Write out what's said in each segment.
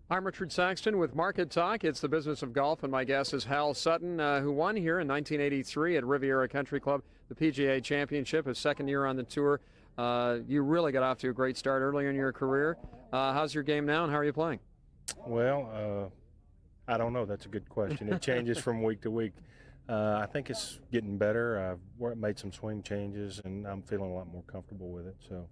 I'm Richard Saxton with Market Talk. It's the business of golf, and my guest is Hal Sutton, who won here in 1983 at Riviera Country Club, the PGA Championship, his second year on the tour. You really got off to a great start earlier in your career. How's your game now, and how are you playing? Well, I don't know. That's a good question. It changes from week to week. I think it's getting better. I've made some swing changes, and I'm feeling a lot more comfortable with it. So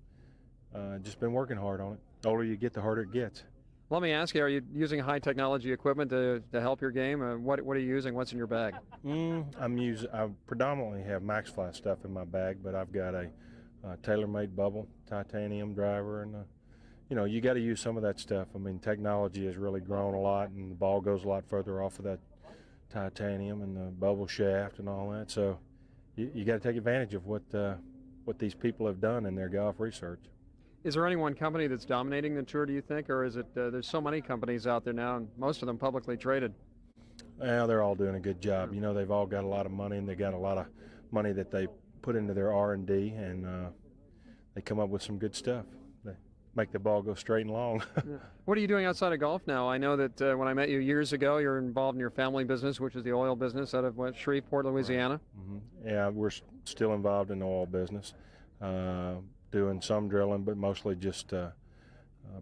just been working hard on it. The older you get, the harder it gets. Let me ask you, are you using high technology equipment to help your game? What are you using? What's in your bag? I predominantly have MaxFly stuff in my bag, but I've got a tailor-made bubble, titanium driver, and you got to use some of that stuff. I mean, technology has really grown a lot, and the ball goes a lot further off of that titanium and the bubble shaft and all that. So you got to take advantage of what these people have done in their golf research. Is there any one company that's dominating the tour, do you think, or is it there's so many companies out there now, and most of them publicly traded? Well, they're all doing a good job. They've all got a lot of money, and they got a lot of money that they put into their R&D, and they come up with some good stuff. They make the ball go straight and long. Yeah. What are you doing outside of golf now? I know that when I met you years ago, you're involved in your family business, which is the oil business out of Shreveport, Louisiana. Right. Yeah, we're still involved in the oil business. Doing some drilling, but mostly just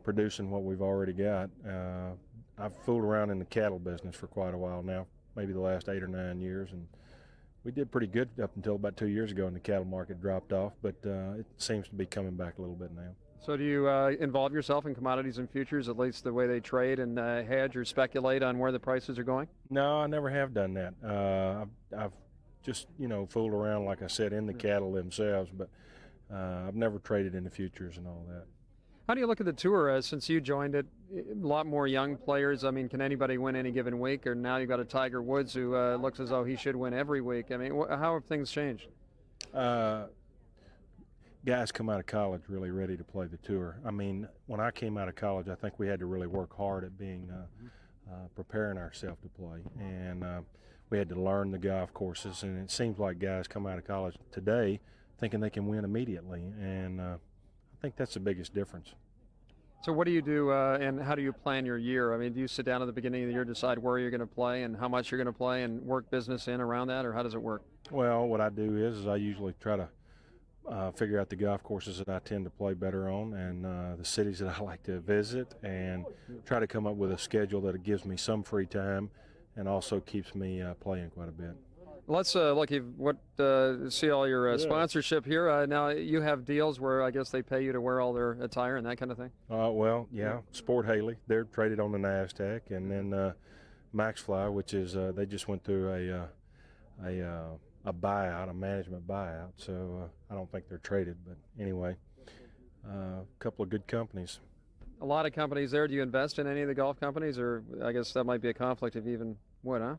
producing what we've already got. I've fooled around in the cattle business for quite a while now, maybe the last 8 or 9 years, and we did pretty good up until about 2 years ago, and the cattle market dropped off, but it seems to be coming back a little bit now. So do you involve yourself in commodities and futures, at least the way they trade, and hedge or speculate on where the prices are going? No, I never have done that. I've just, fooled around, like I said, in the cattle themselves, but I've never traded in the futures and all that. How do you look at the tour since you joined it? A lot more young players. I mean, can anybody win any given week? Or now you've got a Tiger Woods who looks as though he should win every week. I mean, how have things changed? Guys come out of college really ready to play the tour. I mean, when I came out of college, I think we had to really work hard at being preparing ourselves to play. And we had to learn the golf courses. And it seems like guys come out of college today thinking they can win immediately, and I think that's the biggest difference. So what do you do, and how do you plan your year? I mean, do you sit down at the beginning of the year, decide where you're going to play and how much you're going to play, and work business in around that, or how does it work? Well, what I do is I usually try to figure out the golf courses that I tend to play better on, and the cities that I like to visit, and try to come up with a schedule that gives me some free time and also keeps me playing quite a bit. Let's look. See all your sponsorship here. Now you have deals where I guess they pay you to wear all their attire and that kind of thing. Well, yeah. Sport Haley, they're traded on the NASDAQ, and then MaxFly, which is they just went through a buyout, a management buyout. So I don't think they're traded, but anyway, a couple of good companies. A lot of companies there. Do you invest in any of the golf companies, or I guess that might be a conflict if you even would, huh?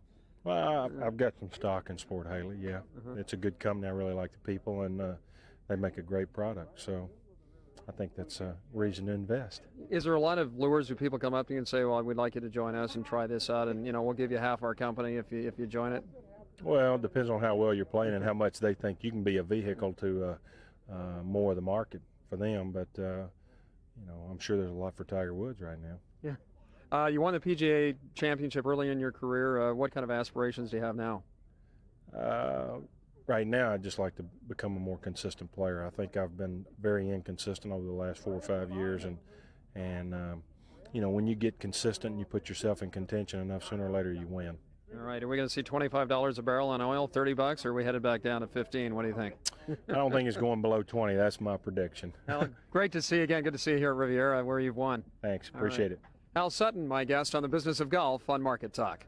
Well, I've got some stock in Sport Haley, yeah. It's a good company. I really like the people, and they make a great product. So I think that's a reason to invest. Is there a lot of lures where people come up to you and say, well, we'd like you to join us and try this out, and, we'll give you half our company if you join it? Well, it depends on how well you're playing and how much they think you can be a vehicle to more of the market for them. But, I'm sure there's a lot for Tiger Woods right now. Yeah. You won the PGA Championship early in your career. What kind of aspirations do you have now? Right now, I'd just like to become a more consistent player. I think I've been very inconsistent over the last 4 or 5 years, and when you get consistent and you put yourself in contention enough, sooner or later you win. All right, are we going to see $25 a barrel on oil, $30, or are we headed back down to 15? What do you think? I don't think it's going below 20. That's my prediction. Well, great to see you again. Good to see you here at Riviera, where you've won. Thanks. Appreciate it. Hal Sutton, my guest on the business of golf on Market Talk.